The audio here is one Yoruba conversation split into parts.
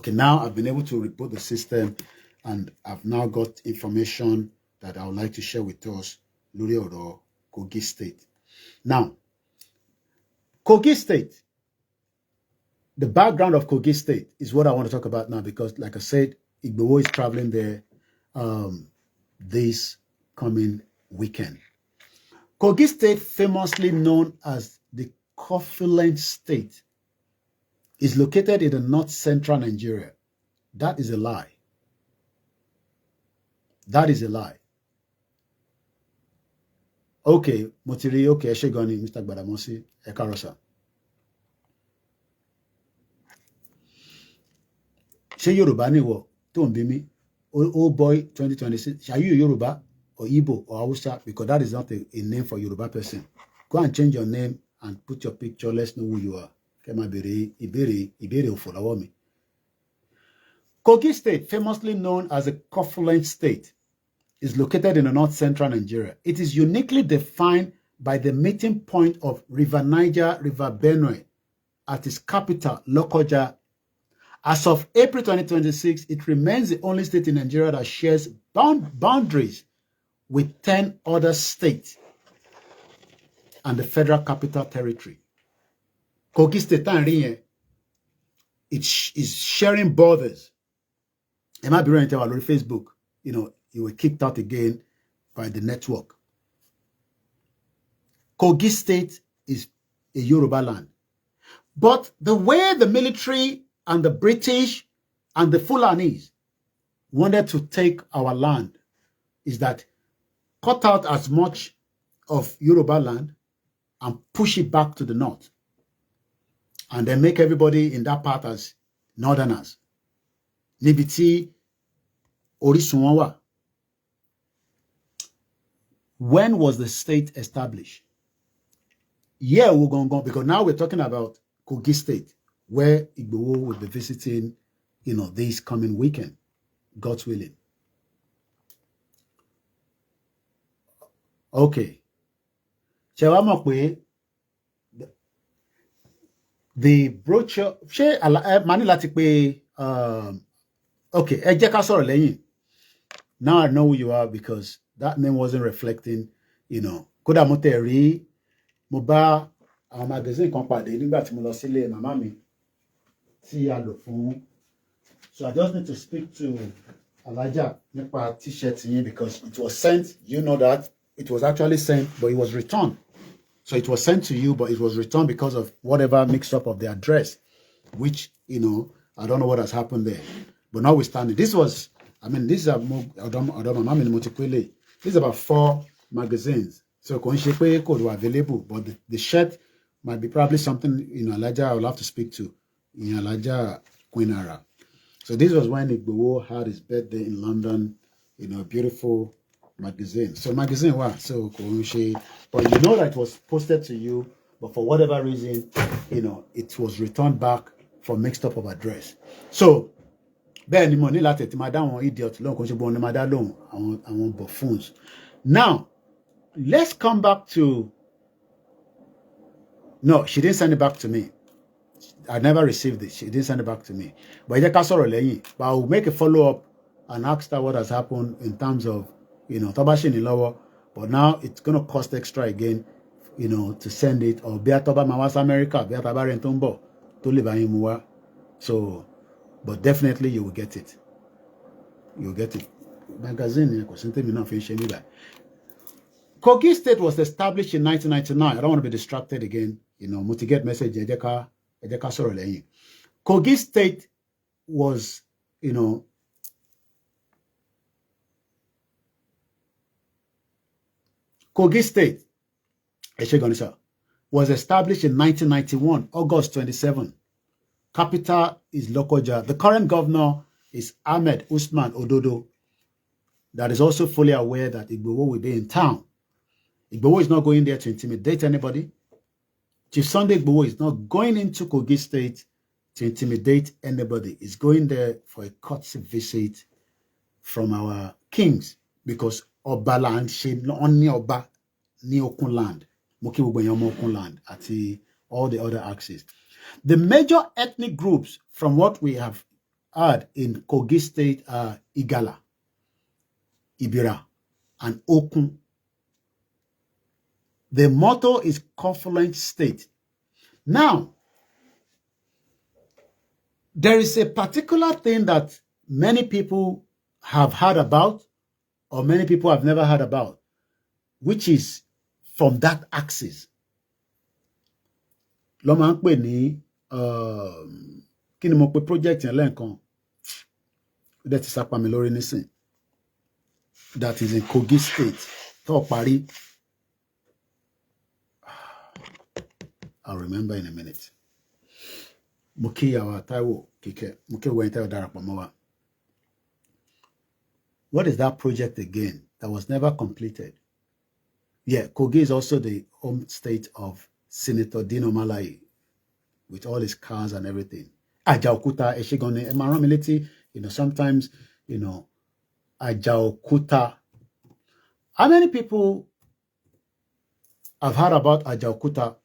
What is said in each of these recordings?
Okay, now I've been able to reboot the system, and I've now got information that I would like to share with us, lórí ọ̀rọ̀ Kogi State. Now, Kogi State, the background of Kogi State is what I want to talk about now, because, like I said, Igboho is traveling there this coming weekend. Kogi State, famously known as the Coffee State, is located in the north-central Nigeria. That is a lie. That is a lie. Okay, Motiri, okay, Eshegoni, Mr. Gbadamosi, Ekarosa. Ṣé Yorùbá ni wọ tó ń bí mi? Oh boy, 2026. Are you Yoruba or Igbo or Hausa? Because that is not a name for Yoruba person. Go and change your name and put your picture. Let's know who you are. Kogi State, famously known as a Coffee State, is located in the north-central Nigeria. It is uniquely defined by the meeting point of River Niger, River Benue, at its capital, Lokoja. As of April 2026, it remains the only state in Nigeria that shares boundaries with 10 other states and the Federal Capital Territory. Kogi State, it is sharing borders. It might be running on Facebook. You know, you were kicked out again by the network. Kogi State is a Yoruba land. But the way the military and the British and the Fulanis wanted to take our land is that cut out as much of Yoruba land and push it back to the north. And then make everybody in that part as northerners. Nibiti Orisun. When was the state established? Yeah, we're going to go, because now we're talking about Kogi State, where Igboho will be visiting, you know, this coming weekend, God's willing. Okay. The brochure, okay, now I know who you are, because that name wasn't reflecting, you know. Kódà mo tẹ̀ rí mo bá àwọn magazine kan pàdé nígbà tí mo lọ sílé màmá mi tí a lò fún. So I just need to speak to Alaja nípa t-shirt yẹn, because it was sent, you know that, it was actually sent, but it was returned. So it was sent to you, but it was returned because of whatever mix-up of the address, which, you know, I don't know what has happened there. But notwithstanding, this was, I mean, these are more, this is about 4 magazines. So it could be available, but the shirt might be probably something, you know, Alaja I will have to speak to, you know, Alaja Quinara. So this was when Igboho had his birthday in London, you know, beautiful magazine. So magazine what? So but you know that it was posted to you, but for whatever reason, you know, it was returned back for mixed up of address. So bẹ́ẹ̀ money láti ti máa dá àwọn idiot lóhùn kò ṣe bọ́ ọ́n ní máa dá lóhùn àwọn buffoons. Now, let's come back to, no, she didn't send it back to me. I never received it. She didn't send it back to me. But I will make a follow-up and ask her what has happened in terms of, you know, Tobashi Nilowo. But now it's going to cost extra again, you know, to send it. Or Beatoba Mawas America, Beataba Rentumbo, to live. So, but definitely you will get it. You will get it. Magazine, Kogi State was established in 1999. I don't want to be distracted again. You know, Mutiget message, Kogi State was, you know, Kogi State was established in 1991, August 27. Capital is Lokoja. The current governor is Ahmed Usman Ododo, that is also fully aware that Igboho will be in town. Igboho is not going there to intimidate anybody. Chief Sunday Igboho is not going into Kogi State to intimidate anybody. He's going there for a courtesy visit from our kings, because Oba land, she not only Oba, ni Okun land, Moki Okun land, at all the other axes. The major ethnic groups, from what we have had in Kogi State are Igala, Ibira, and Okun. The motto is confluent state. Now, there is a particular thing that many people have heard about, or many people have never heard about, which is from that axis. Ló máa ń pè ní kí ni mo pe project yẹn lẹ́ẹ̀kan that is apá mi lórí nísìn, that is in Kogi State tó parí. I'll remember in a minute. Mo kí ìyàwó Táíwò Kíkẹ́, mo kí ìwé Táíwò darapọ̀ mọ́ wa. What is that project again that was never completed? Yeah, Kogi is also the home state of Senator Dino Malayi, with all his cars and everything. Ajakuta, Eshigone, Emaramiliti, sometimes, Ajakuta. How many people have heard about Ajakuta?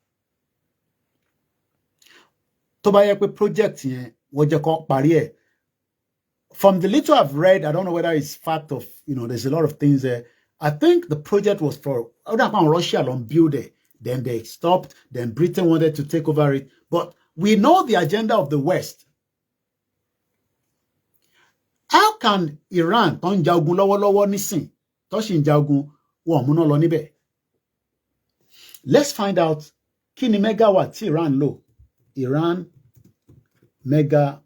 Tó bá yẹ pé project yẹn wọ́n jẹ́ kó parí ẹ̀. From the little I've read, I don't know whether it's fact of, there's a lot of things there. I think the project was for Russia on build it. Then they stopped. Then Britain wanted to take over it. But we know the agenda of the West. How can Iran ton jagun lọ́wọ́lọ́wọ́ nísìn tó sì ń jagun wọ́n mú náà lọ níbẹ̀? Let's find out kí ni megawatt tí Iran lò. Iran megawatt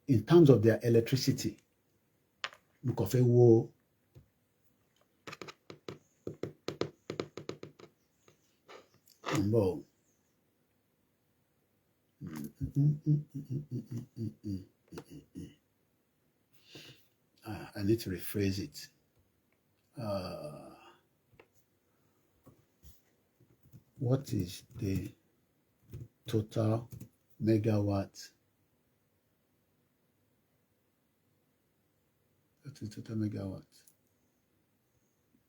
in terms of their electricity. Mo kàn fẹ́ wo I need to rephrase it. What is the total megawatt? What is total megawatt?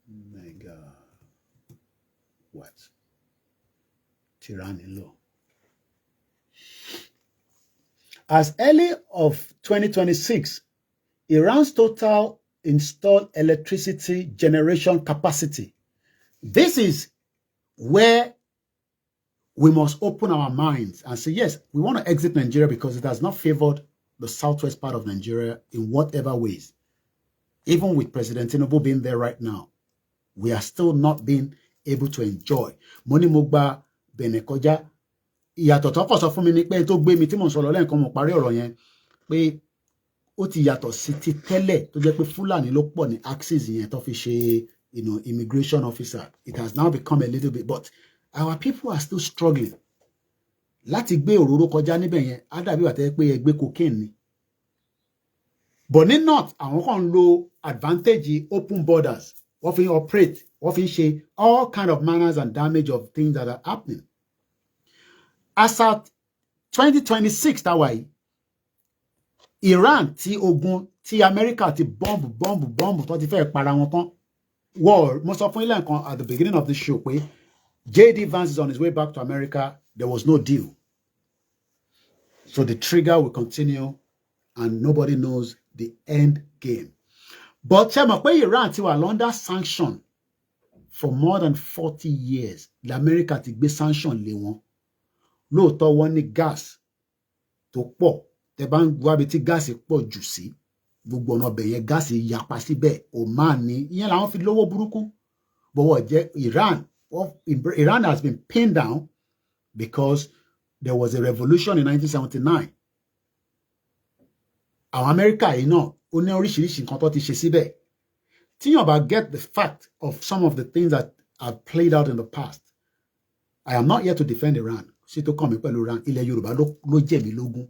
Megawatt. Tyranny law. As early of 2026, Iran's total installed electricity generation capacity. This is where we must open our minds and say, yes, we want to exit Nigeria because it has not favored the southwest part of Nigeria in whatever ways. Even with President Tinubu being there right now, we are still not being able to enjoy. Moni Mugba Benekoja. Ìyàtọ̀ tó kọ̀ sọ fún mi ní pé tó gbé mi tí mò ń sọ lọ lẹ́ẹ̀kan mo parí ọ̀rọ̀ yẹn pé ó ti yàtọ̀ sí ti tẹ́lẹ̀ tó jẹ́ pé Fúlàní ló pọ̀ ní axis yẹn tó fi ṣe immigration officer. It has now become a little bit, but our people are still struggling. Láti gbé òróró kọjá níbẹ̀ yẹn á dàbí wà tẹ́ pé ẹ gbé cocaine ni. But ní north àwọn kan ń lo advantage open borders. Wọ́n fi operate, wọ́n fi ṣe all kind of manners and damage of things that are happening. As at 2026 táwa yìí, Iran ti ogun ti America ti bomb tó ti fẹ́ para wọn tán. War, mo sọ fún ilé nǹkan at the beginning of the show pé J.D. Vance is on his way back to America. There was no deal. So the trigger will continue and nobody knows the end game. But ṣé mọ̀ pé Iran ti wà under sanction for more than 40 years. America ti gbé sanction lé wọn. Lóòótọ́ wọ́n ní gas tó pọ̀. Tẹ́ bá ń wá bí tí gas pọ̀ jù sí. Gbogbo ọ̀nà ọbẹ̀ yẹn gas yapa síbẹ̀. Oman ni. Ìyẹn làwọn fi lówó burúkú. But wọ́n jẹ́ Iran has been pinned down because there was a revolution in 1979. Àwọn America yìí náà ó ní oríṣiríṣi nǹkan tó ti ṣe síbẹ̀. Tíyàn bá get the fact of some of the things that have played out in the past. I am not here to defend Iran. Sí tó kàn mí pẹ̀lú Iran, ilẹ̀ Yorùbá ló jẹ mí lógún.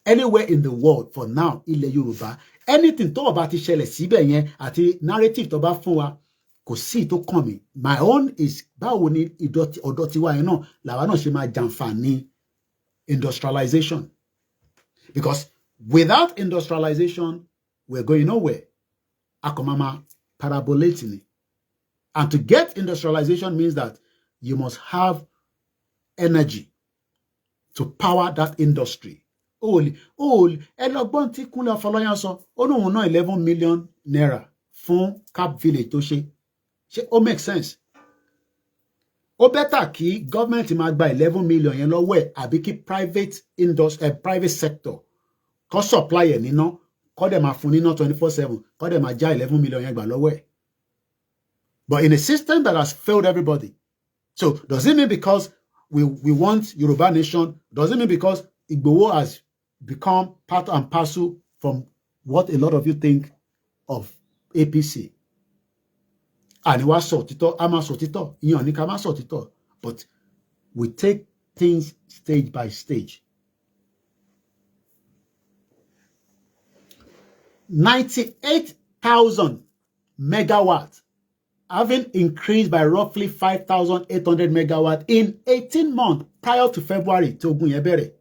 Anywhere in the world for now, ilẹ̀ Yorùbá, anything tó bá ti ṣẹlẹ̀ síbẹ̀ yẹn àti narrative tó bá fún wa kò sí tó kàn mí. My own is báwo ni ọ̀dọ̀ tiwa yẹn náà làwa náà ṣe máa jàǹfààní industrialization. Because without industrialization, we're going nowhere. Akomama parabolating. And to get industrialization means that you must have energy to power that industry. ẹ lọ gbọ́n tí Kúnlé Afọláyan sọ ó ní òun ná 11 million naira fún Cap Village tó ṣe ó make sense ó bẹ́tà kí gọ́ọ̀mẹ̀ntì máa gba 11 million yẹn lọ́wọ́ ẹ̀ àbí kí private sector kó supply ẹ̀ níná kó dẹ̀ máa fún níná 24/7 kó dẹ̀ máa já 11 million yẹn gbà lọ́wọ́ ẹ̀. But in a system that has failed everybody, so does it mean because we want Yoruba nation, does it mean because Igboho has become part and parcel from what a lot of you think of APC? And wá sọ títọ́, a máa sọ títọ́, ìyẹn ní ká máa sọ títọ́, but we take things stage by stage. 98,000 megawatts, having increased by roughly 5,800 megawatts in 18 months prior to February tí ogun yẹn bẹ̀rẹ̀.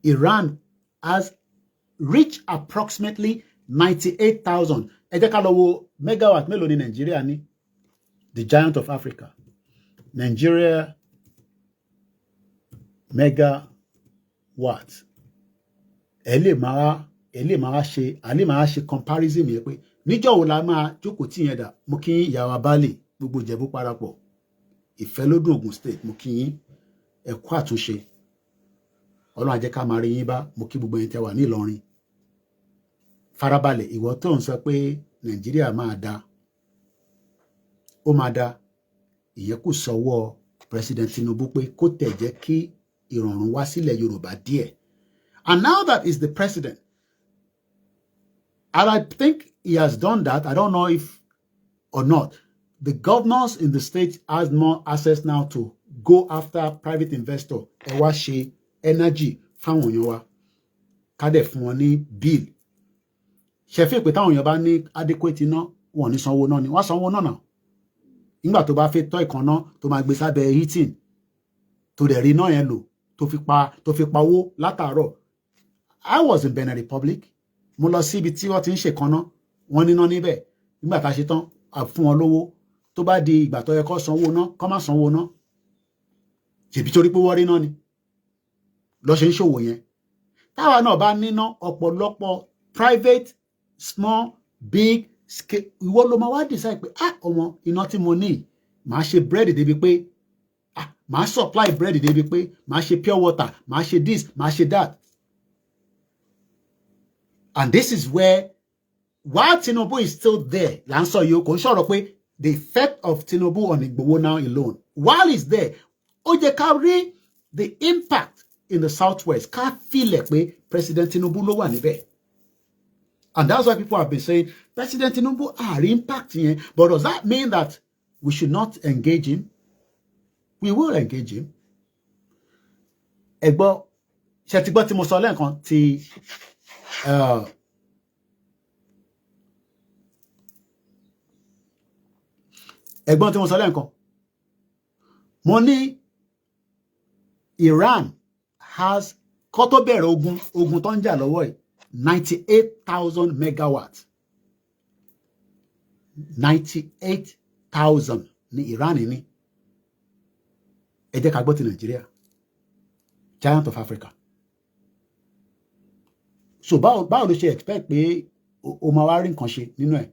Iran has reached approximately 98,000. Ẹ jẹ́ ká lọ wo megawatt mélòó ní Nàìjíríà ní, the giant of Africa. Nigeria megawatt. Ẹ lè máa ṣe comparison yẹn pé níjọ́ wo la máa jókòó tí yẹn dà. Mo kí yín ìyàwó abálẹ̀ gbogbo Ìjẹ̀bú parapọ̀. Ìfẹ́lódùn Ògùn state mo kí yín ẹ kú àtúnṣe. Ọlọ́run á jẹ́ ká máa rí yín bá. Mo kí gbogbo yín tẹ́ wà ní Ìlọrin. Farabalẹ̀ ìwọ tó ń sọ pé Nàìjíríà máa da, ó máa da, ìyẹn kù sọ́wọ́ President Tinubu pé kó tẹ̀ jẹ́ kí ìrọ̀rùn wá sílẹ̀ Yorùbá díẹ̀. And now that is the president, and I think he has done that. I don't know if or not. The governors in the state has more access now to go after private investor. Ẹ wá ṣe energy fáwọn èèyàn wa. Ká dẹ̀ fún wọn ní bill. Ṣé fi pé táwọn èèyàn bá ní adequate iná, wọn ní sanwó náà ni. Wọ́n sanwó náà náà. Nígbà tó bá fẹ́ tọ́ ìkànnà tó máa gbé sábẹ́ heating, tó dẹ̀ rí iná yẹn lò, tó fi pa owó látàárọ̀. I was in Benin Republic. Mo lọ sí ibi tí wọ́n ti ń ṣèkànnà, wọ́n níná níbẹ̀. Nígbà tá a ṣe tán, a fún wọn lówó. Tó bá di ìgbà tó yẹ kó sanwó ná, kó má sanwó ná. Ṣèbí torí pé wọ́n rí iná ni. Lọ ṣe ń ṣòwò yẹn. Táwa náà bá níná ọ̀pọ̀lọpọ̀ private, small, big, scale, ìwọ ló máa wá decide pé ọmọ iná tí mo ní, màá ṣe bread débi pé màá supply bread débi pé màá ṣe pure water, màá ṣe this, màá ṣe that. And this is where, while Tinubu is still there, Lanso Yoko, the effect of Tinubu on Igboho now alone, while he's there, ó jẹ́ ká rí the impact in the southwest. Ká feel like President Tinubu ló wà níbẹ̀. And that's why people have been saying, President Tinubu impact here. But does that mean that we should not engage him? We will engage him. Ẹgbọ́, ṣé ti gbọ́ tí mo sọ lẹ́ẹ̀kan tí ẹ̀gbọ́n tí mo sọ lẹ́ẹ̀kan. Mo ní Iran has kó tó bẹ̀rẹ̀ ogun tó ń jà lọ́wọ́ ẹ̀ 98,000 megawatts. 98,000 ní Iran ní. Ẹ jẹ́ ká gbọ́ ti Nàìjíríà, giant of Africa. So báwo ló ṣe expect pé o máa wá rí nǹkan ṣe nínú ẹ̀?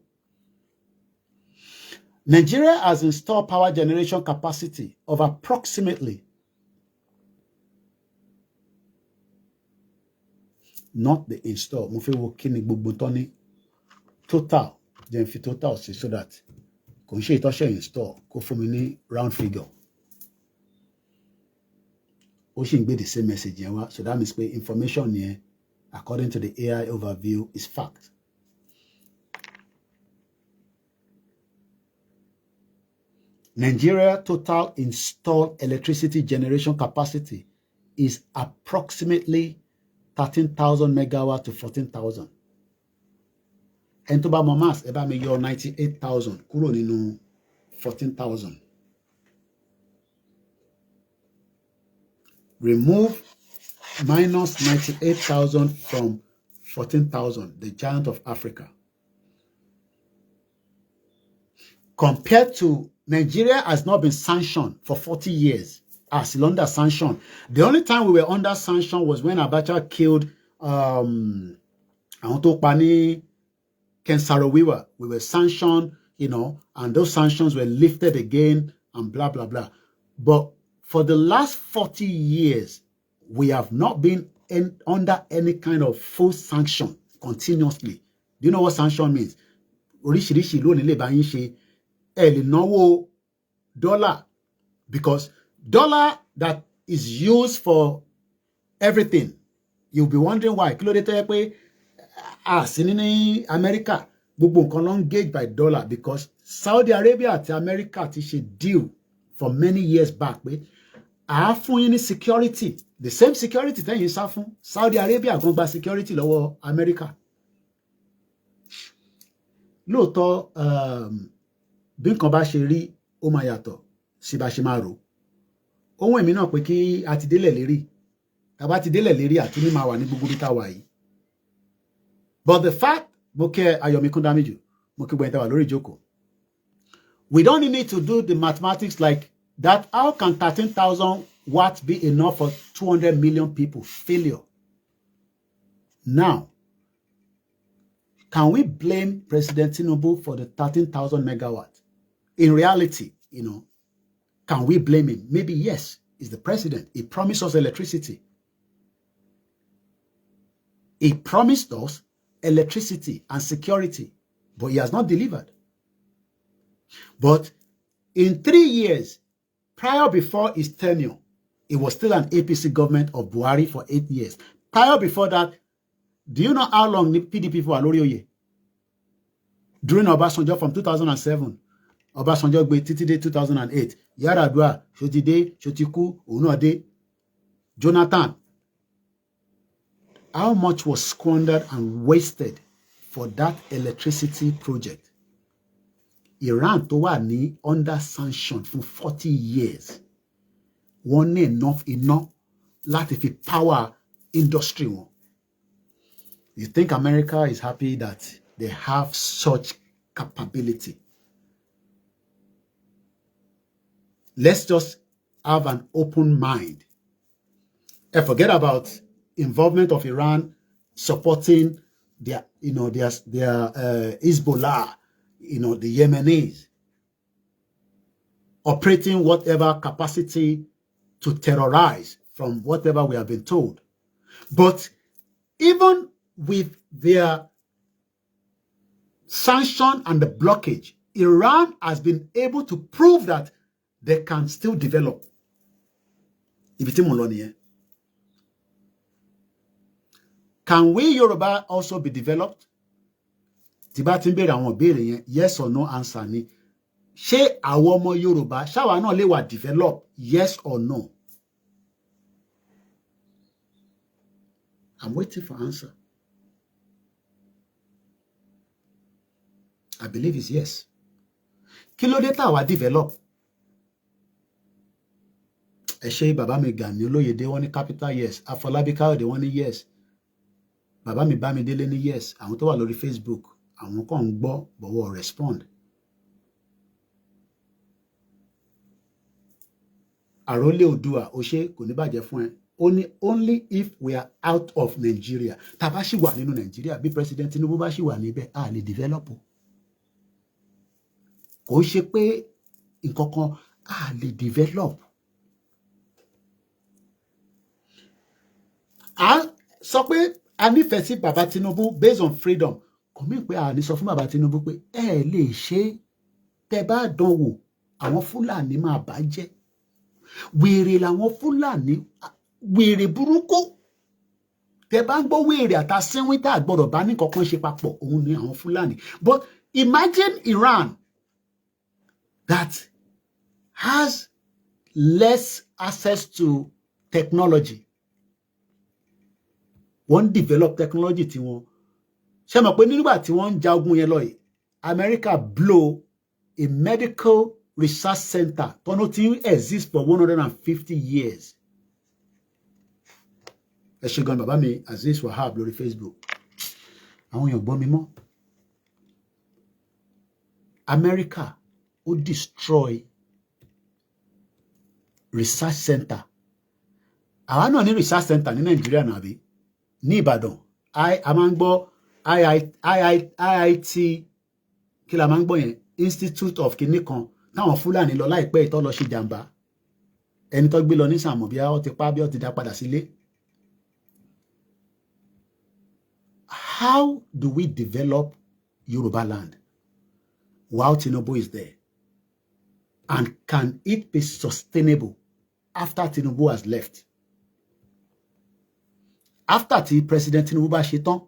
Nigeria has installed power generation capacity of approximately, not the install, mo fẹ́ wo kí ni gbogbo tán ní total, then fi total sí so that kò ń ṣe ìtọ́ṣẹ́ install kó fún mi ní round figure. Ó sì ń gbé the same message yẹn wá, so that means pé information yẹn according to the AI overview is fact. Nigeria total installed electricity generation capacity is approximately 13,000 megawatts to 14,000. And to bá mọ mass, ẹ bá mi yọ 98,000 kúrò nínú 14,000. Remove minus 98,000 from 14,000, the giant of Africa. Compared to Nigeria has not been sanctioned for 40 years. still under sanction. The only time we were under sanction was when Abacha killed àwọn tó pa ní Kensarawiwa. We were sanctioned, and those sanctions were lifted again and blah, blah, blah. But for the last 40 years, we have not been under any kind of full sanction continuously. Do you know what sanction means? Oríṣiríṣi ló ní lè bá yín ṣe ẹ lè náwó dollar, because dollar that is used for everything. You'll be wondering why. Kí ló dé tó yẹ pé sí ní America gbogbo nǹkan ló ń gauge by dollar, because Saudi Arabia àti America ti ṣe deal for many years back pé fún yín ní security, the same security tẹ́yìn sá fún. Saudi Arabia gan gba security lọ́wọ́ America. Lóòótọ́ bí nǹkan bá ṣe rí ó máa yàtọ̀ sí bá ṣe máa rò. Ohun èmi náà pé kí a ti délẹ̀ lérí, tá bá ti délẹ̀ lérí àti ní máa wà ní gbogbo bí tá wà yìí. But the fact, mo kẹ́ Ayọ̀mí Kúndámíjù, mo kí gbẹ̀yìn tá wà lórí ìjókòó. We don't need to do the mathematics like that. How can 13,000 watts be enough for 200 million people? Failure. Now, can we blame President Tinubu for the 13,000 megawatts? In reality, can we blame him? Maybe yes, he's the president. He promised us electricity. He promised us electricity and security, but he has not delivered. But in 3 years, prior before his tenure, it was still an APC government of Buhari for 8 years. Prior before that, do you know how long the PDP for Alori Oye? During Obasanjo from 2007, Obasanjo gbe títí dé 2008. Yaradua, Shotide, Shotiku, Onode, Jonathan. How much was squandered and wasted for that electricity project? Iran tó wà ní under sanction for 40 years. Wọ́n ní enough láti fi power industry wọn. You think America is happy that they have such capability? Let's just have an open mind and forget about involvement of Iran supporting their Hezbollah, the Yemenis, operating whatever capacity to terrorize from whatever we have been told. But even with their sanction and the blockage, Iran has been able to prove that they can still develop. Can we Yoruba also be developed? Yes or no answer ni. Ṣé àwọn ọmọ Yorùbá ṣáwa náà lè wà develop? Yes or no? I'm waiting for answer. I believe it's yes. Kí ló dé tá wá develop? Ẹ ṣé bàbá mi Gani Olóyèdé wọ́n ní capital yes. Afọlábí Káyọ̀dé wọ́n ní yes. Bàbá mi Bámidélé ní yes. Àwọn tó wà lórí Facebook, àwọn kan ń gbọ́ bọ̀wọ̀ respond. Àrólé Oòduà ó ṣé kò ní bàjẹ́ fún ẹ. Only if we are out of Nigeria. Tá bá ṣì wà nínú Nigeria, bí President Tinubu bá ṣì wà níbẹ̀, a lè develop. Kò ṣe pé nǹkan kan a lè develop. A sọ pé a nífẹ̀ẹ́ sí bàbá Tinubu based on freedom. Kò mí pé a ní sọ fún bàbá Tinubu pé ẹ lè ṣe tẹ́ bá dánwò àwọn Fúlàní máa bàjẹ́. Wèrè làwọn Fúlàní, wèrè burúkú. Tẹ́ bá ń gbọ́ wèrè àtàsínwín tá gbọ́dọ̀ bá ní kankan ṣe papọ̀, òun ni àwọn Fúlàní. But imagine Iran that has less access to technology. Wọ́n develop technology tí wọ́n. Ṣé mọ̀ pé nígbà tí wọ́n ń ja ogun yẹn lọ yìí, America blow a medical research center tọ́nú tí exist for 150 years. Ẹ ṣé gan bàbá mi Aziz Wahab lórí Facebook. Àwọn èèyàn gbọ́ mi mọ́. America ó destroy research center. Àwa náà ní research center ní Nàìjíríà náà bí ní Ìbàdàn. A máa ń gbọ́ IIT kí la máa ń gbọ́ yẹn Institute of kinní kan táwọn Fúlàní lọ láìpẹ́ ìtọ́ lọ ṣe jàǹbá. Ẹni tó gbé lọ ní Sàmọ̀ bí ó ti pa bí ó ti dá padà sílé. How do we develop Yoruba land while Tinubu is there? And can it be sustainable after Tinubu has left? After the President Tinubu bá ṣe tán,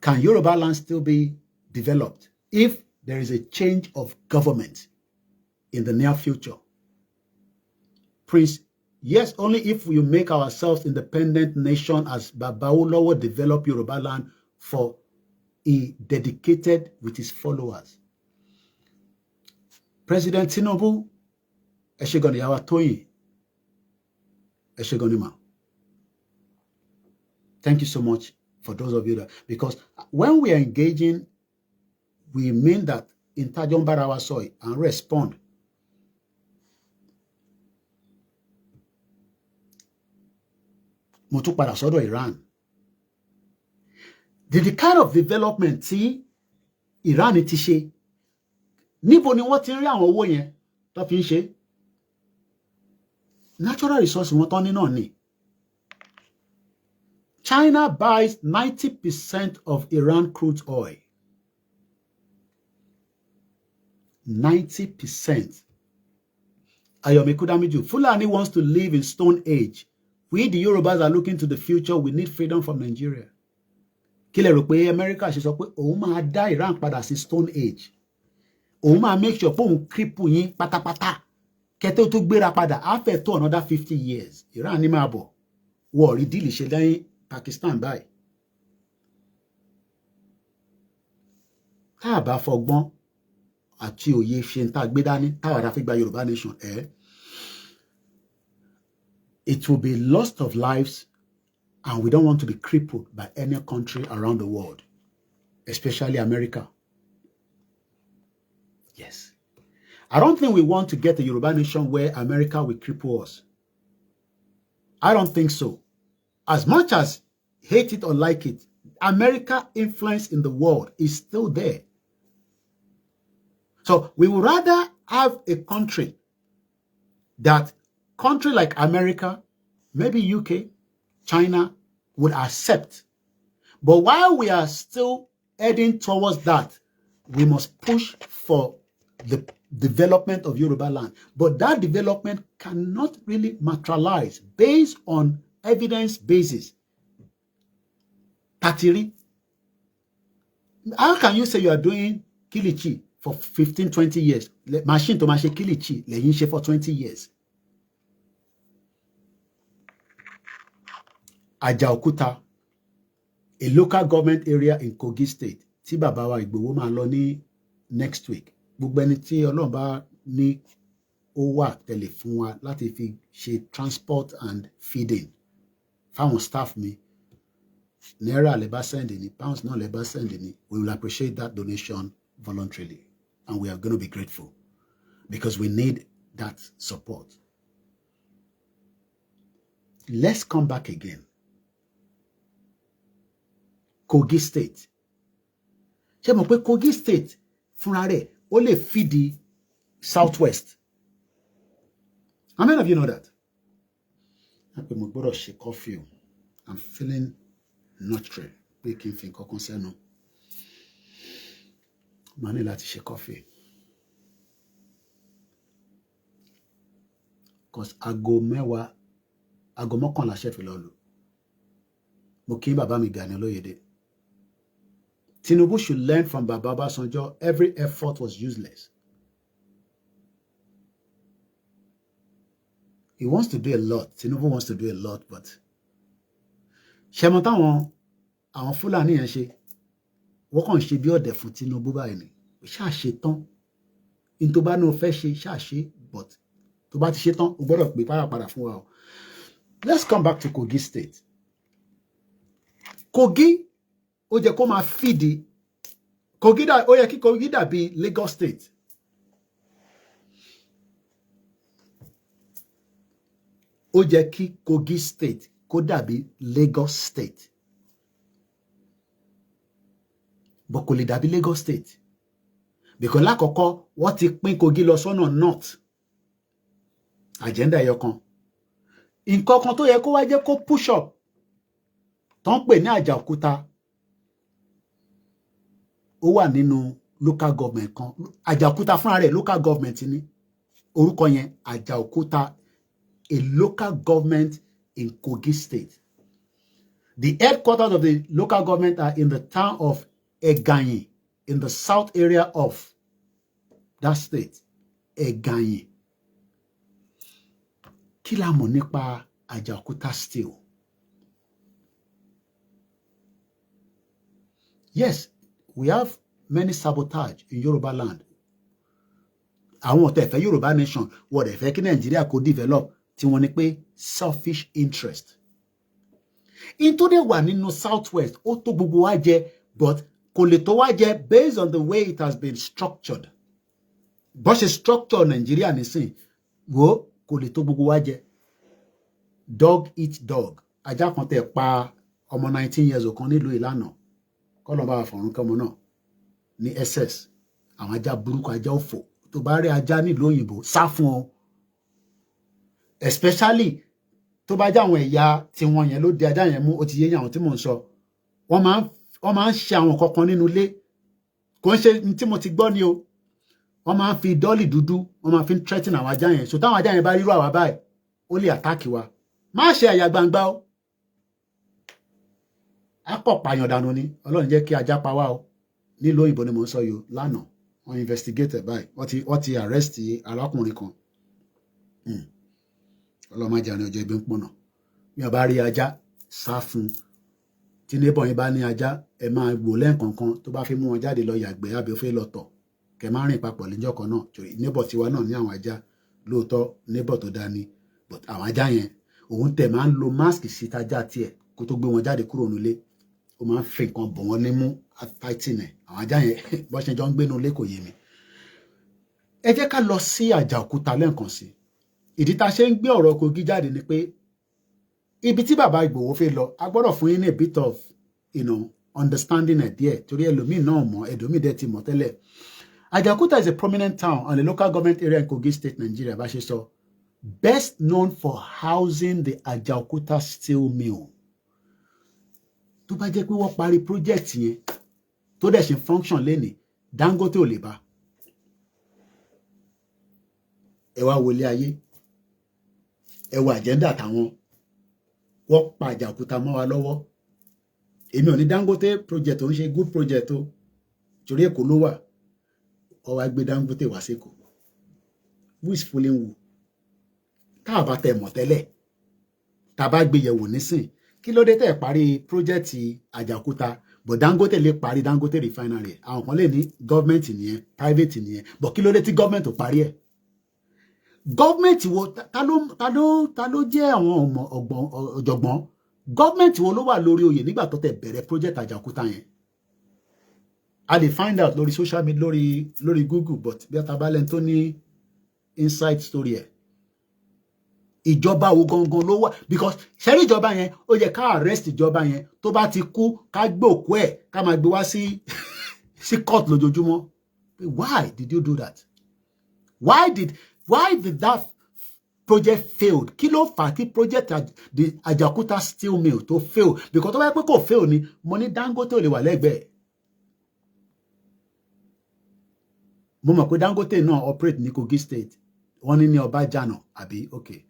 can Yoruba land still be developed if there is a change of government in the near future? Prince, yes, only if we make ourselves independent nation as Baba Olowo develop Yoruba land for he dedicated with his followers. President Tinubu, Eshegoni Yawatoyi, Eshegoni Ma. Thank you so much for those of you that, because when we are engaging, we mean that in Tajon Barawa soy and respond. Mo tún padà sọ́dọ̀ Iran. The kind of development tí Iran ti ṣe, níbo ni wọ́n ti ń rí àwọn owó yẹn tó fi ń ṣe? Natural resource wọn tán ní náà ni. China buys 90% of Iran crude oil. 90%. Ayomi Kudamiju, Fulani wants to live in Stone Age. We, the Yorubas, are looking to the future. We need freedom from Nigeria. Kí lẹ rò pé America ṣe sọ pé òun máa dá Iran padà sí Stone Age. Òun máa make sure pé òun cripple yín pátápátá. Kẹ́tẹ́ tó gbéra padà after to another 50 years. Iran ní máa bọ̀. Wọ́n rí díìlì ṣe lẹ́yìn Pakistan báyìí. Tá a bá fọgbọ́n àti òye ṣe ń tá gbé dání táwa dá fi gba Yorùbá nation it will be loss of lives, and we don't want to be crippled by any country around the world, especially America. Yes. I don't think we want to get a Yoruba nation where America will cripple us. I don't think so. As much as hate it or like it, America's influence in the world is still there. So we would rather have a country like America, maybe UK, China would accept. But while we are still heading towards that, we must push for the development of Yoruba land. But that development cannot really materialize based on evidence basis. Tatiri. How can you say you are doing Kilichi for 15, 20 years? Machine to machine Kilichi, le for 20 years. Ajakuta, a local government area in Kogi State. Tí bàbá wa Igboho máa lọ ní next week. Gbogbo ẹni tí Ọlọ́run bá ní ó wà tẹ́lẹ̀ fún wa láti fi ṣe transport and feeding fáwọn staff mi. Naira lè bá send ni, pounds náà lè bá send ni. We will appreciate that donation voluntarily, and we are going to be grateful because we need that support. Let's come back again. Kogi State. Ṣé mọ̀ pé Kogi State fúnra rẹ̀ ó lè feed the Southwest? How many of you know that? Mo gbọ́dọ̀ ṣe coffee. I'm feeling natural. Pé kí n fi nǹkan kan sẹ́nu. Màá ní láti ṣe coffee. Because aago mọ́kànlá ṣe fi lọ lù. Mo kí bàbá mi Gani Olóyèdè. Tinubu should learn from Baba Obasanjo. Every effort was useless. He wants to do a lot. Tinubu wants to do a lot, but ṣé mọ̀ táwọn Fúlàní yẹn ṣe, wọ́n kàn ṣe bí ọ̀dẹ̀ fún Tinubu báyìí ni. Ṣáà ṣe tán. In tó bá ní o fẹ́ ṣe, ṣáà ṣe, but tó bá ti ṣe tán, o gbọ́dọ̀ pè padà fún wa o. Let's come back to Kogi State. Kogi, ó jẹ́ kó máa feed Kogi ó yẹ kí Kogi dàbí Lagos State. ó jẹ́ kí Kogi state kó dàbí Lagos state, but kò lè dàbí Lagos state because lákọ̀ọ́kọ́ wọ́n ti pín Kogi lọ sọ́nà north, agenda ẹyọ kan. Nǹkan kan tó yẹ kó wá jẹ́ kó push up tó ń pè ní Ajakuta ó wà nínú local government kan. Ajakuta fúnra rẹ̀ local government ni orúkọ yẹn, Ajakuta, a local government in Kogi state. The headquarters of the local government are in the town of Eganyi in the south area of that state. Eganyi. Kí la mọ̀ nípa Ajakuta still? Yes, we have many sabotage in Yoruba land. Àwọn tẹ́ fẹ́ Yoruba nation, wọ́n dẹ̀ fẹ́ kí Nigeria kó develop, tí wọ́n ní pé selfish interest. Into the one in the southwest, ó tó gbogbo wa jẹ, but kò lè tó wa jẹ based on the way it has been structured. Bó ṣe structure Nigeria nísìn, wo kò lè tó gbogbo wa jẹ. Dog eat dog. Ajá kan tẹ́ pa ọmọ 19 years kan nílùú Ìlànà. Kọ́ lọ bá fọ̀run kọ́mọ náà ní SS. Àwọn ajá burúkú, ajá òfò. Tó bá rí ajá nílùú òyìnbó, sá fún ọ. Especially tó bá jẹ́ àwọn ẹ̀yà tí wọ́n yẹn ló di ajá yẹn mú, ó ti yé àwọn tí mò ń sọ. Wọ́n máa ń ṣe àwọn kankan nínú ilé. Kò ń ṣe tí mo ti gbọ́ ni o. Wọ́n máa ń fi dọ́ọ̀lì dúdú, wọ́n máa fi ń threaten àwọn ajá yẹn. So táwọn ajá yẹn bá rírú àwa báyìí, ó lè attack wa. Má ṣe àyà gbangba o. A kọ̀ pààyàn dànù ni. Ọlọ́run jẹ́ kí ajá pa wá o. Nílùú òyìnbó ni mò ń sọ yìí lánàá. Wọ́n investigate báyìí. Wọ́n ti arrest arákùnrin kan. Ọlọ́run má jẹ́ ní ọjọ́ ibi ń pọ̀nà. Bí a bá rí ajá, sá fún. Tí neighbor yín bá ní ajá, ẹ máa wò lẹ́ẹ̀kọ̀ọ̀kan tó bá fi mú wọn jáde lọ yàgbẹ́ àbí ó fẹ́ lọ tọ̀. Kẹ má rìn papọ̀ lẹ́jọ́ kan náà. Torí neighbor tiwa náà ní àwọn ajá. Lóòótọ́ neighbor tó dá ní. But àwọn ajá yẹn, òun tẹ̀ máa ń lo mask sí tajá tiẹ̀ kó tó gbé wọn jáde kúrò nílé. Ó máa ń fi nǹkan bọ̀ wọ́n nímú fighting ẹ̀. Àwọn ajá yẹn bó ṣe jọ ń gbé nínú ilé kò yé mi. Ẹ jẹ́ ká lọ sí Ajakuta lẹ́ẹ̀kan sí. Ìdí tá ṣe ń gbé ọ̀rọ̀ Kogi jáde ni pé ibi tí bàbá Igboho fẹ́ lọ, a gbọ́dọ̀ fún yín ní a bit of, understanding ẹ̀ díẹ̀ torí ẹlòmíì náà mọ̀, ẹlòmíì dẹ̀ ti mọ̀ tẹ́lẹ̀. Ajakuta is a prominent town on the local government area in Kogi State, Nigeria, bá ṣe sọ. Best known for housing the Ajakuta steel mill. Tó bá jẹ́ pé wọ́n parí project yẹn tó dẹ̀ ṣe function lẹ́ni, Dangote ò lè bá. Ẹ wá wọlé ayé. Ẹ wo agenda táwọn. Wọ́n pa Ajakuta mọ́ wa lọ́wọ́. Èmi ò ní Dangote project ó ń ṣe good project o. Torí Èkó ló wà. Ó wá gbé Dangote wá s'Èkó. Who is fooling who? Tá bá tẹ̀ mọ̀ tẹ́lẹ̀. Tá bá gbé yẹ̀wò nísìn. Kí ló dé tẹ́ parí project Ajakuta, but Dangote lè parí Dangote refinery. Àwọn kan lè ní government nìyẹn, private nìyẹn. But kí ló dé tí government ò parí ẹ̀? Government wo ta ló jẹ́ àwọn ọ̀jọ̀gbọ́n? Government wo ló wà lórí oyè nígbà tó tẹ́ bẹ̀rẹ̀ project Ajakuta yẹn? A lè find out lórí social media, lórí Google, but bí a ta bá lẹ́ni tó ní inside story ẹ̀. Ìjọba wo gangan ló wà? Because ṣẹ́rí ìjọba yẹn, ó yẹ ká arrest ìjọba yẹn. Tó bá ti kú, ká gbé òkú ẹ̀, ká máa gbé wá sí court lójoojúmọ́. Why did you do that? Why did that project fail? Kí ló fà tí project the Ajakuta steel mill tó fail? Because tó bá yẹ pé kò fail ni, mo ní Dangote ò lè wà lẹ́gbẹ̀ẹ́. Mo mọ̀ pé Dangote náà operate ní Kogi State. Wọ́n ní Ọbájànà àbí okay.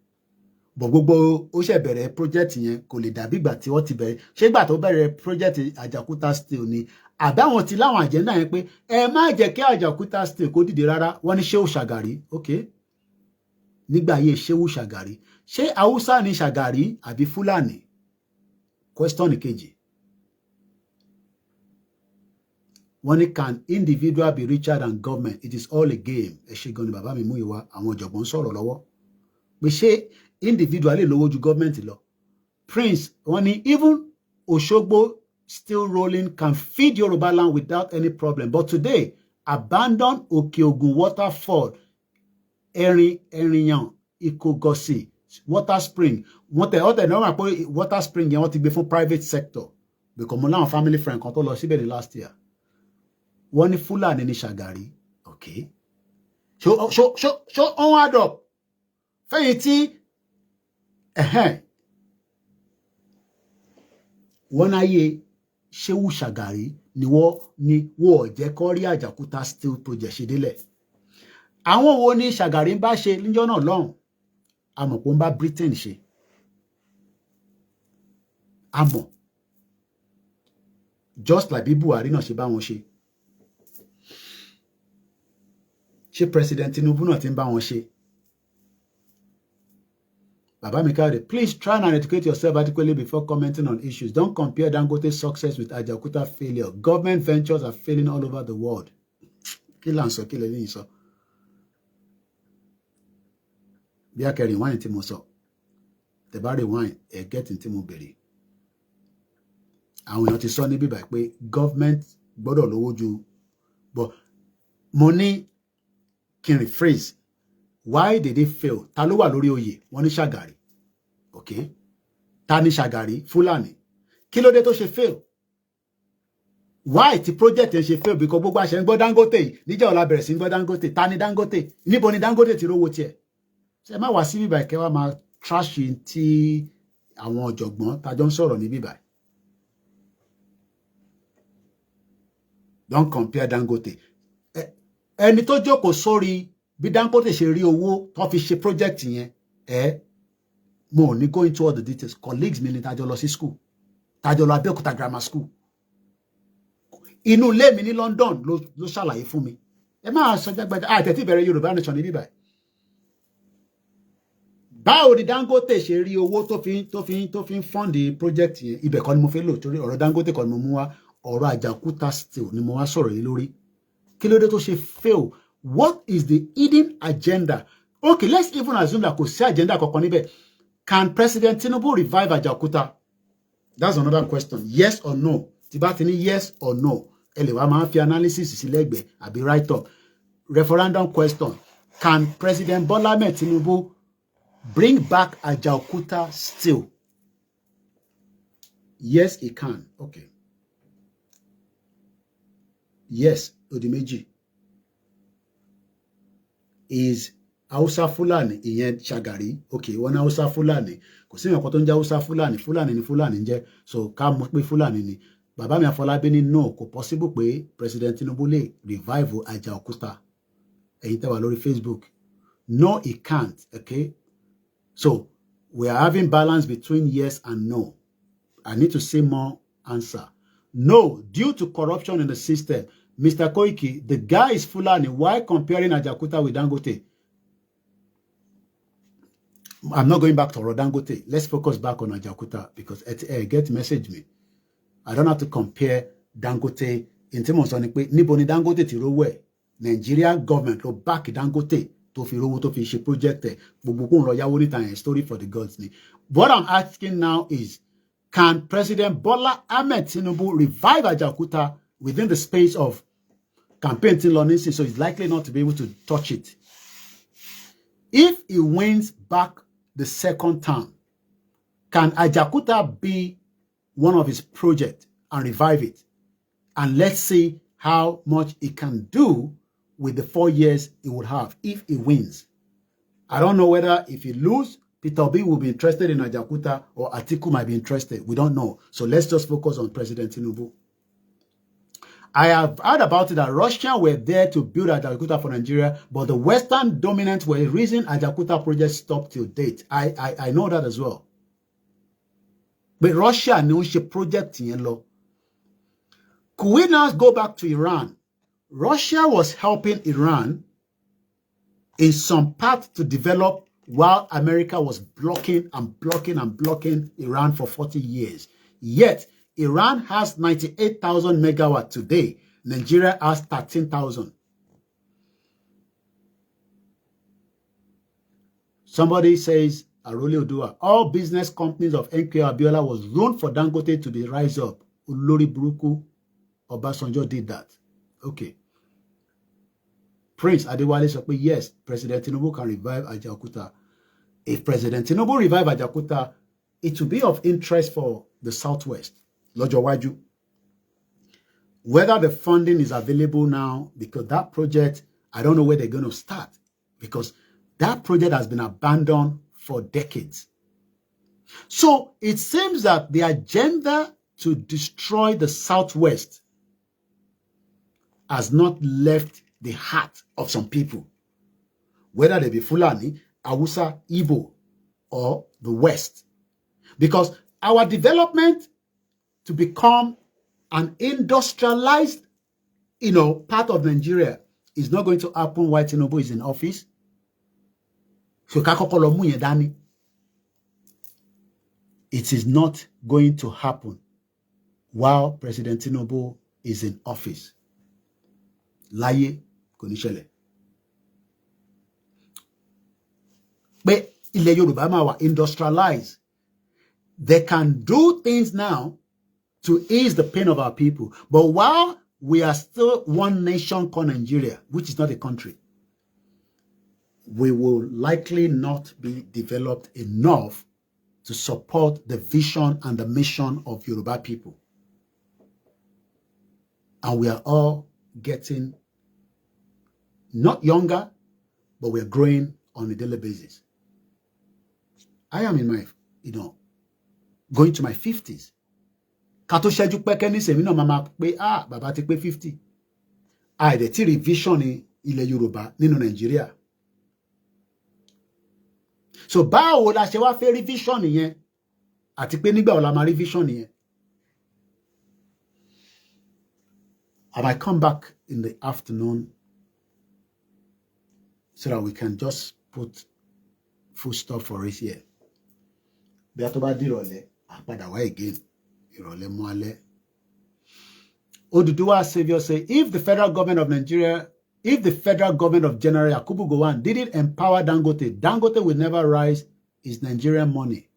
But gbogbo ó ṣe bẹ̀rẹ̀ project yẹn kò lè dàbí ìgbà tí wọ́n ti bẹ̀rẹ̀. Ṣé ìgbà tó bẹ̀rẹ̀ project Ajakuta steel ni? Àbí àwọn ti láwọn agenda yẹn pé ẹ má jẹ́ kí Ajakuta steel kó dìde rárá. Wọ́n ní Shehu Shagari, okay. Nígbà ayé Shehu Shagari. Ṣé Hausa ni Shagari àbí Fulani? Question kejì. Wọ́n ní can individual be richer than government? It is all a game. Ẹ ṣe gan ni bàbá mi mú ìwà àwọn ọ̀jọ̀gbọ́n sọ̀rọ̀ lọ́wọ́. Pé ṣé individual lè lówó ju government lọ? Prince, wọ́n ní even Òṣogbo still rolling can feed Yoruba land without any problem. But today, abandon Òkè Ògùn waterfall, Erinyan, Ikogosi, water spring wọ́n tẹ̀ náà wà pé water spring yẹn wọ́n ti gbé fún private sector because mo láwọn family friend kan tó lọ síbẹ̀ ní last year wọ́n ní Fúlàní ní Ṣàgàrí okay ṣó on add up fẹ́yìn tí wọ́n náyé Ṣéwù Ṣàgàrí ni wọ́n jẹ́ kó rí Àjàkúta steel project ṣe délẹ̀ àwọn wo ni Ṣàgàrí ń bá ṣe níjọ́ náà lọ́hùn àmọ́ kó ń bá Britain ṣe àmọ́ just like bí Buhari náà ṣe bá wọn ṣe President Tinubu náà ti ń bá wọn ṣe Baba Mikade, please try and educate yourself adequately before commenting on issues. Don't compare Dangote's success with Ajakuta failure. Government ventures are failing all over the world. Kí là ń sọ kí lè ní sọ. Bí a kẹ́ rewind tí mo sọ. Tẹ́ bá rewind, get tí mo bèrè. Àwọn èèyàn ti sọ ní bíbá pé government gbọ́dọ̀ lówó ju. But mo ní kí n rephrase. Why did they fail? Ta ló wà lórí oyè? Wọ́n ní Ṣàgàrí. Okay. Ta ni Ṣàgàrí? Fúlàní. Kí ló dé tó ṣe fail? Why ti project yẹn ṣe fail? Because gbogbo àṣẹ ń gbọ́ Dangote yìí. Níjẹ́ ọ̀la bẹ̀rẹ̀ sí ń gbọ́ Dangote. Ta ni Dangote? Níbo ni Dangote ti rówó tiẹ̀? Ṣé má wá sí bíbá ìkẹ́ wá máa trash tí àwọn ọ̀jọ̀gbọ́n tajọ́ ń sọ̀rọ̀ ní bíbá. Don't compare Dangote. Ẹni tó jókòó sórí bí Dangote ṣe rí owó tó fi ṣe project yẹn mo ní go into all the details colleagues mi ní tájọ lọ sí school tájọ lọ Abẹ́òkúta grammar school inú ilé mi ní London ló ṣàlàyé fún mi ẹ máa sọ jágbájá àtẹ̀tí ìbẹ̀rẹ̀ Yorùbá nation ní bíbá báwo ni Dangote ṣe rí owó tó fi ń fund project yẹn ibẹ̀ kọ́ ni mo fẹ́ lò torí ọ̀rọ̀ Dangote kọ́ ni mo mú wá ọ̀rọ̀ Ajakuta steel ni mo wá sọ̀rọ̀ yìí lórí kí ló dé tó ṣe fail. What is the hidden agenda? Okay, let's even assume that kò sí agenda kankan níbẹ̀. Can President Tinubu revive Ajakuta? That's another question. Yes or no? Tí bá ti ní yes or no, ẹ lè wá máa fi analysis sí lẹ́gbẹ̀ẹ́ àbí write up. Referendum question. Can President Bola Tinubu bring back Ajakuta steel? Yes, he can. Okay. Yes, odi méjì. Is Hausa Fulani ìyẹn Ṣàgàrí okay wọ́n ní Hausa Fulani kò sí nǹkan tó ń jẹ́ Hausa Fulani ni Fulani ń jẹ́ so ká mọ̀ pé Fulani ni bàbá mi Afọlábí ní no kò possible pé President Tinubu lè revive Ajakuta ẹ̀yin tẹ́ wà lórí Facebook no he can't okay so we are having balance between yes and no. I need to say more answer. No, due to corruption in the system. Mr. Koiki, the guy is Fulani. Why comparing Ajakuta with Dangote? I'm not going back to Dangote. Let's focus back on Ajakuta because get message me. I don't have to compare Dangote. In terms of níbo ni Dangote ti rówó ẹ̀. Nigerian government ló back Dangote tó fi rówó tó fi ṣe project ẹ̀. Gbogbo kó ń lọ yáwó níta yẹn story for the gods ni. What I'm asking now is, can President Bola Ahmed Tinubu revive Ajakuta within the space of campaign till on so he's likely not to be able to touch it? If he wins back the second term, can Ajakuta be one of his projects and revive it? And let's see how much he can do with the 4 years he would have if he wins. I don't know whether if he loses, Peter Obi will be interested in Ajakuta or Atiku might be interested. We don't know. So let's just focus on President Tinubu. I have heard about it that Russia were there to build Ajakuta for Nigeria, but the Western dominants were the reason Ajakuta project stopped till date. I know that as well. But Russia knows she project in law. Could we now go back to Iran? Russia was helping Iran in some part to develop while America was blocking Iran for 40 years. Yet, Iran has 98,000 megawatts today. Nigeria has 13,000. Somebody says, Arole Odua, all business companies of NK Abiola was run for Dangote to the rise up. Ulori Buruku Obasanjo did that. Okay. Prince Adewale said, yes, President Tinubu can revive Ajakuta. If President Tinubu revive Ajakuta, it will be of interest for the Southwest. Lọ́jọ́ wájú. Whether the funding is available now, because that project, I don't know where they're going to start, because that project has been abandoned for decades. So it seems that the agenda to destroy the Southwest has not left the heart of some people, whether they be Fulani, Hausa, Igbo, or the West. Because our development to become an industrialized, part of Nigeria is not going to happen while Tinubu is in office. So it is not going to happen while President Tinubu is in office. Láyé kò ní ṣẹlẹ̀. Pé ilẹ̀ Yorùbá máa wà industrialized. They can do things now to ease the pain of our people. But while we are still one nation called Nigeria, which is not a country, we will likely not be developed enough to support the vision and the mission of Yoruba people. And we are all getting not younger, but we're growing on a daily basis. I am in my, going to my 50s. Kato ṣẹ́jú pẹ́kẹ́ ní sèmi náà máa pé bàbá ti pé 50. Àìdẹ̀ tí rí vision ní ilẹ̀ Yorùbá nínú Nàìjíríà. So báwo la ṣe wá fẹ́ rí vision yẹn àti pé nígbà wo la máa rí vision yẹn. I might come back in the afternoon so that we can just put full stop for it here. Bí a tó bá di ìrọ̀lẹ́, a padà wá again. Ìrọ̀lẹ́ mọ́ alẹ́. Oduduwa Savior say, if the federal government of Nigeria, if the federal government of General Yakubu Gowon didn't empower Dangote, Dangote will never rise his Nigerian money.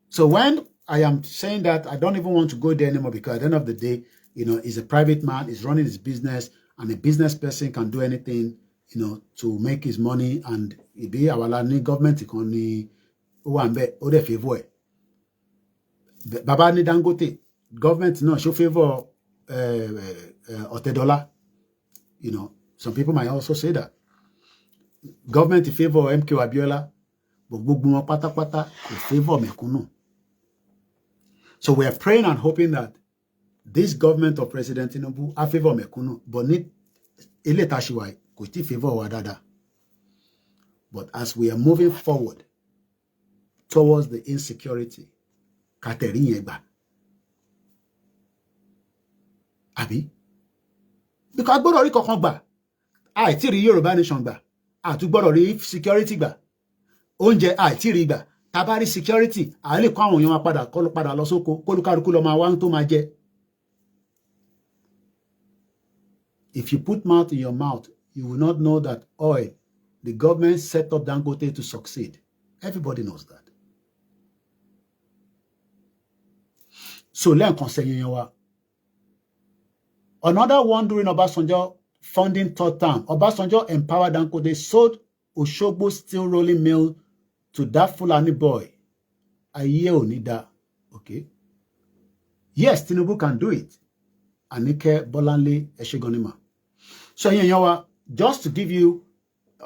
So when I am saying that, I don't even want to go there anymore, because at the end of the day, he's a private man, he's running his business, and a business person can do anything, to make his money, and it be our government economy, ode favor. Baba ni Dangote, government show favor Otedola. Some people might also say that. Government favor MK Abiola, but gbogbo wọn pátápátá kò favor mẹ̀kúnnù. So we are praying and hoping that this government of President Tinubu a favor mẹ̀kúnnù, but ní ilé tashiwai kò tí favor wa dáadáa. But as we are moving forward towards the insecurity, kàtẹ̀rí yẹn gbà. Àbí? Because gbọ́dọ̀ rí kankan gbà. Àìtí rí Yorùbá nation gbà. Àtú gbọ́dọ̀ rí security gbà. Oúnjẹ àìtí rí gbà. Tá bá rí security, a lè kó àwọn èèyàn wa padà lọ sóko, kólúkálukú lọ máa wá tó máa jẹ. If you put mouth in your mouth, you will not know that oil, the government set up Dangote to succeed. Everybody knows that. So lẹ́ẹ̀kan sẹ́yìn yẹn wa. Another one during Obasanjo funding third term, Obasanjo empowered Dangote, sold Oshogbo steel rolling mill to that Fulani boy. Aye Onida. Okay. Yes, Tinubu can do it. Anike Bolanle Eshegonima. So just to give you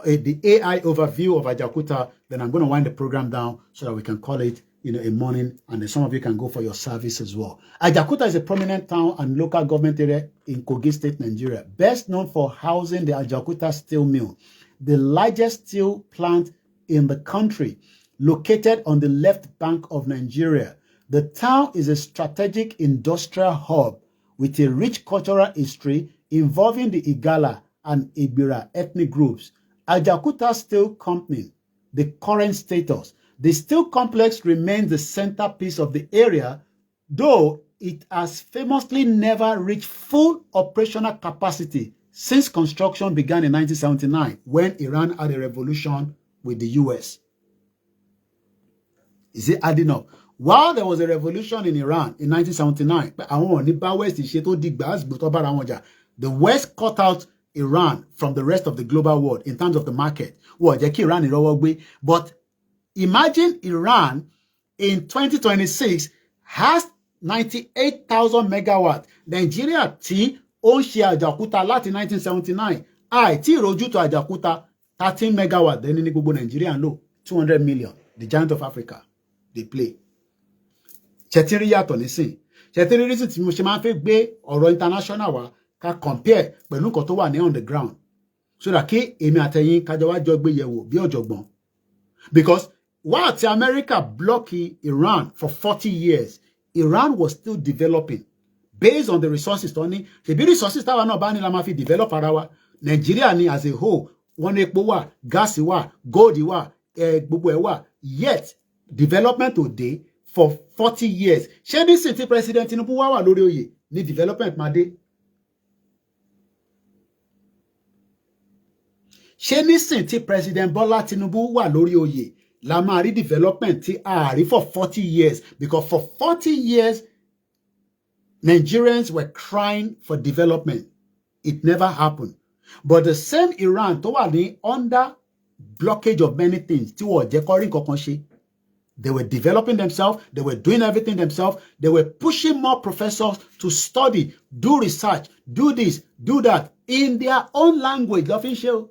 the AI overview of Ajakuta, then I'm going to wind the program down so that we can call it a morning, and then some of you can go for your service as well. Ajakuta is a prominent town and local government area in Kogi State, Nigeria, best known for housing the Ajakuta Steel Mill, the largest steel plant in the country, located on the left bank of Nigeria. The town is a strategic industrial hub with a rich cultural history involving the Igala and Ibira ethnic groups. Ajakuta Steel Company, the current status. The steel complex remains the centerpiece of the area, though it has famously never reached full operational capacity since construction began in 1979, when Iran had a revolution with the US. Is it adding up? While there was a revolution in Iran in 1979, the West cut out Iran from the rest of the global world in terms of the market. But imagine Iran in 2026 has 98,000 megawatts. Nigeria tí ó ń ṣe Ajakuta láti 1979. Tí ìrojú to Ajakuta 13 megawatts. Then ní gbogbo Nigeria ń lò 200 million. The giant of Africa. They play. Ṣẹ̀tìrí yàtọ̀ nísìn. Ṣẹ̀tìrí reason tí mo ṣe máa ń fẹ́ gbé ọ̀rọ̀ international wa ká compare pẹ̀lú nǹkan tó wà ní on the ground. So that kí èmi àtẹ̀yin kájọ wá jọ gbé yẹ̀wò bí ọ̀jọ̀gbọ́n. Because while America blocked Iran for 40 years, Iran was still developing based on the resources. The resources that were not banning la ma fi develop ara wa. Nigeria ni as a whole, wọ́n ní epo wà, gas wà, gold wà, gbogbo ẹ̀ wà. Yet development today for 40 years. Ṣé nísìn tí President Tinubu wà lórí oyè ní development máa dé? Ṣé nísìn tí President Bola Tinubu wà lórí oyè la máa rí development tí a rí for 40 years? Because for 40 years Nigerians were crying for development. It never happened. But the same Iran tó wà ní under blockage of many things tí wọ́n jẹ́ kó rí nǹkan kan ṣe. They were developing themselves. They were doing everything themselves. They were pushing more professors to study, do research, do this, do that in their own language. Official.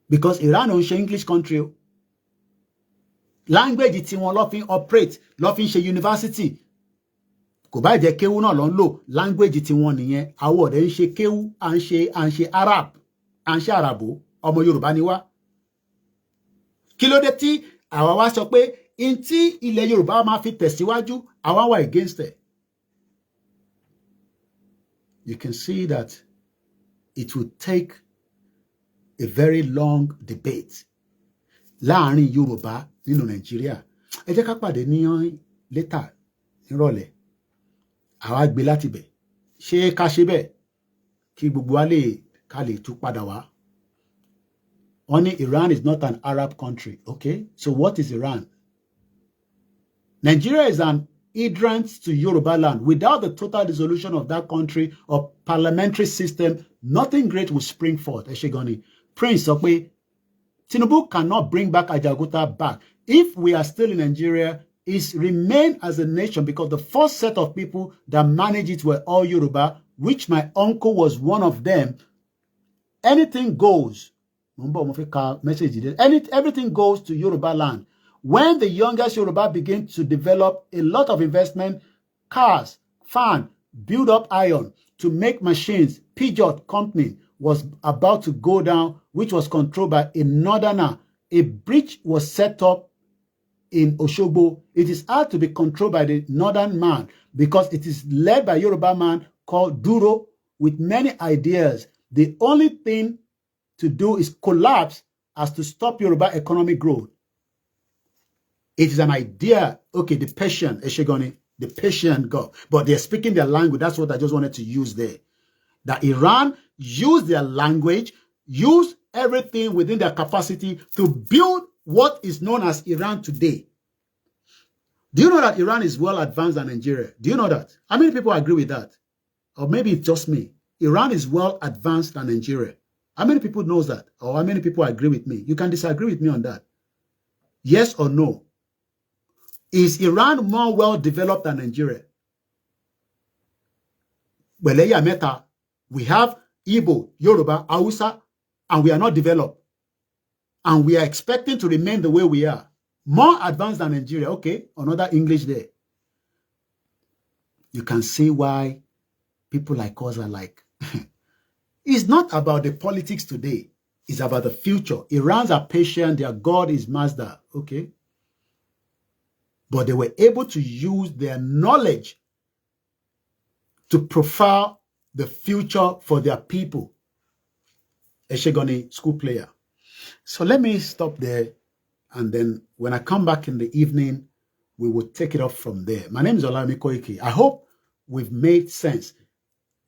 Because Iran is an English country. Language tí wọ́n lọ fi operate, lọ fi ṣe university. Kò bá jẹ́ kéwú náà ló ń lò. Language tí wọ́n nìyẹn. Àwọn ọ̀dẹ̀ ń ṣe kéwú, à ń ṣe Arab, à ń ṣe Arabo. Ọmọ Yorùbá ni wá. Kí ló dé tí àwa wá sọ pé in tí ilẹ̀ Yorùbá máa fi tẹ̀síwájú, àwa wà against it. You can see that it will take a very long debate láàrin Yorùbá nínú Nàìjíríà. Ẹ jẹ́ ká pàdé ní later nírọ̀lẹ́. Àwa gbé láti bẹ̀. Ṣé ká ṣe bẹ́ẹ̀ kí gbogbo wa ká lè tún padà wá? Only Iran is not an Arab country. Okay, so what is Iran? Nigeria is an hindrance to Yoruba land. Without the total dissolution of that country or parliamentary system, nothing great will spring forth. Eshegoni. Prince Okwe, Tinubu cannot bring back Ajakuta back. If we are still in Nigeria, it remain as a nation because the first set of people that managed it were all Yoruba, which my uncle was one of them. Anything goes. Everything goes to Yoruba land. When the youngest Yoruba begin to develop a lot of investment, cars, fan, build up iron to make machines, Peugeot company was about to go down, which was controlled by a northerner. A bridge was set up in Oshogbo. It is hard to be controlled by the northern man because it is led by a Yoruba man called Duro with many ideas. The only thing to do is collapse as to stop Yoruba economic growth. It is an idea. Okay, the Persian, Eshegoni, the Persian God, but they're speaking their language. That's what I just wanted to use there. That Iran use their language, use everything within their capacity to build what is known as Iran today. Do you know that Iran is well advanced than Nigeria? Do you know that? How many people agree with that? Or maybe it's just me. Iran is well advanced than Nigeria. How many people knows that? Or how many people agree with me? You can disagree with me on that. Yes or no? Is Iran more well developed than Nigeria? Well, meta. We have Igbo, Yoruba, Hausa, and we are not developed. And we are expecting to remain the way we are. More advanced than Nigeria. Okay, another English there. You can see why people like us are like, it's not about the politics today. It's about the future. Iranians are patient. Their God is Mazda. Okay. But they were able to use their knowledge to profile the future for their people. Eshegoni, school player. So let me stop there. And then when I come back in the evening, we will take it up from there. My name is OLAYOMI KOIKI. I hope we've made sense.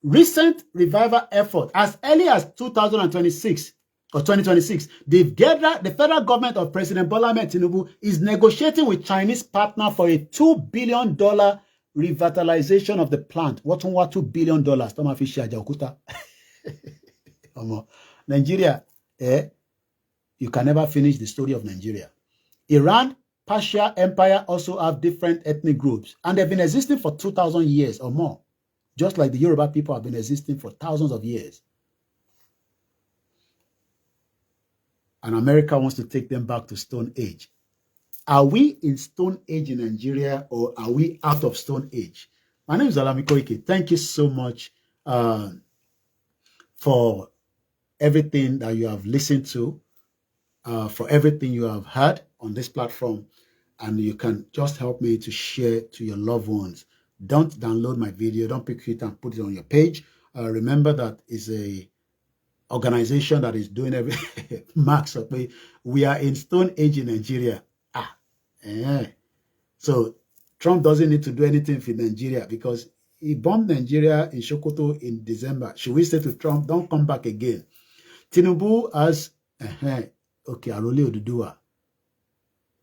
Recent revival effort, as early as 2026 or 2026, the federal government of President Bola Tinubu is negotiating with Chinese partner for a $2 billion revitalization of the plant. What $2 billion? Ajakuta. Nigeria, you can never finish the story of Nigeria. Iran, Persia Empire also have different ethnic groups, and they've been existing for 2,000 years or more, just like the Yoruba people have been existing for thousands of years. And America wants to take them back to Stone Age. Are we in Stone Age in Nigeria, or are we out of Stone Age? My name is OLAYOMI KOIKI. Thank you so much for everything that you have listened to, for everything you have heard on this platform. And you can just help me to share to your loved ones. Don't download my video. Don't pick it and put it on your page. Remember that is a organization that is doing every Max. We are in Stone Age in Nigeria. So Trump doesn't need to do anything for Nigeria, because he bombed Nigeria in Sokoto in December. Should we say to Trump, don't come back again? Tinubu has, okay, Arole Oduduwa.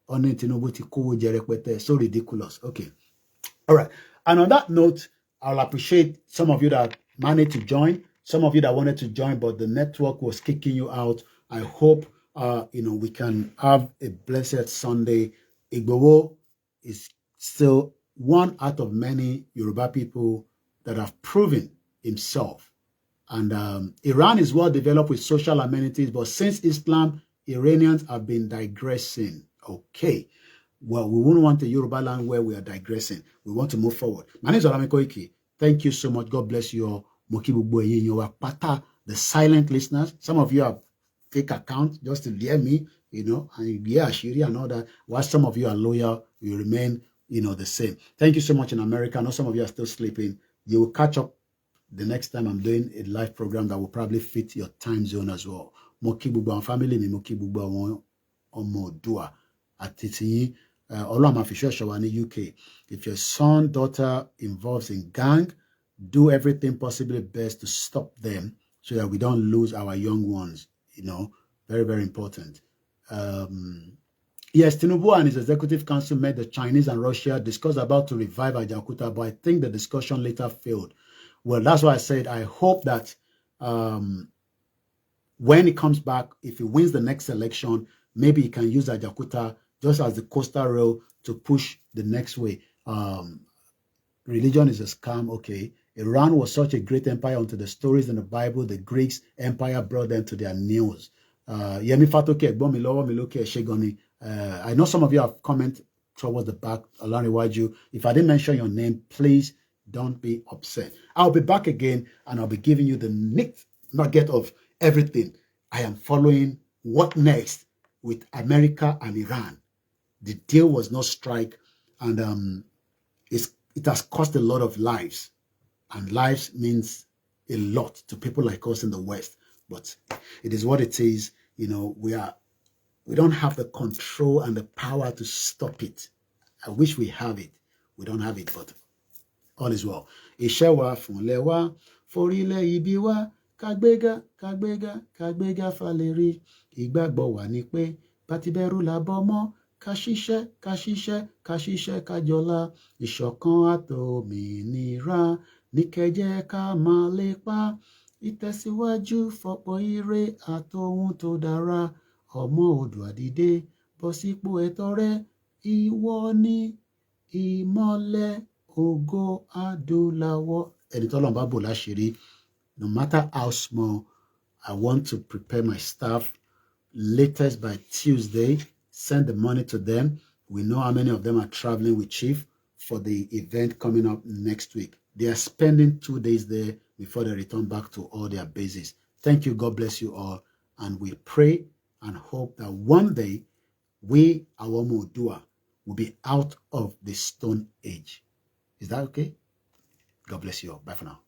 Only Tinubu ti kowo jẹ rẹpẹtẹ. So ridiculous. Okay. All right. And on that note, I'll appreciate some of you that managed to join, some of you that wanted to join, but the network was kicking you out. I hope, we can have a blessed Sunday. Igboho is still one out of many Yoruba people that have proven himself. And Iran is well developed with social amenities, but since Islam, Iranians have been digressing. Okay. Well, we wouldn't want a Yoruba land where we are digressing. We want to move forward. My name is OLAYOMI KOIKI. Thank you so much. God bless you all. The silent listeners. Some of you have fake accounts just to dare me, and Ashiri and all that. While some of you are loyal, you remain, the same. Thank you so much in America. I know some of you are still sleeping. You will catch up the next time I'm doing a live program that will probably fit your time zone as well. Moki Bugba and family, Moki Bugba Omodua Atiti. UK. If your son, daughter involves in gang, do everything possibly best to stop them so that we don't lose our young ones. Very, very important. Yes, Tinubu and his executive council met the Chinese and Russia, discussed about to revive Ajakuta, but I think the discussion later failed. Well, that's why I said I hope that when he comes back, if he wins the next election, maybe he can use Ajakuta just as the coastal rail to push the next way. Religion is a scam, okay. Iran was such a great empire until the stories in the Bible, the Greeks empire brought them to their knees. Yemi Fatoke, Shegoni. I know some of you have commented towards the back, Olaniwaju. If I didn't mention your name, please don't be upset. I'll be back again, and I'll be giving you the next nugget of everything. I am following what next with America and Iran. The deal was not strike, and it has cost a lot of lives, and lives means a lot to people like us in the West. But it is what it is. We don't have the control and the power to stop it. I wish we have it. We don't have it, but all is well. Iṣẹ́ wa fúnlẹ̀ wa, forílẹ̀ ibi wa, kagbéga, kagbéga, kagbéga faleri. Ìgbàgbọ́ wa ni pé bátibẹ́rù la bọ́ mọ́. Kashishe, kashishe, kashishe kajola, ìṣọ̀kan àtòmìnira, ní kẹ́ ká máa lépa, ìtẹ̀síwájú fọ́pọ̀ ire àtòhun tó dára, ọmọ Oòduà dìde, bọ́ sípò ẹ̀tọ́ rẹ, ìwọ ni ìmọ́lẹ̀ ògo adúláwọ̀. Ẹni t'Ọlọ́run bá bò láṣìírí, no matter how small, I want to prepare my staff latest by Tuesday. Send the money to them. We know how many of them are traveling with Chief for the event coming up next week. They are spending 2 days there before they return back to all their bases. Thank you. God bless you all. And we pray and hope that one day we, our Modua, will be out of the Stone Age. Is that okay? God bless you all. Bye for now.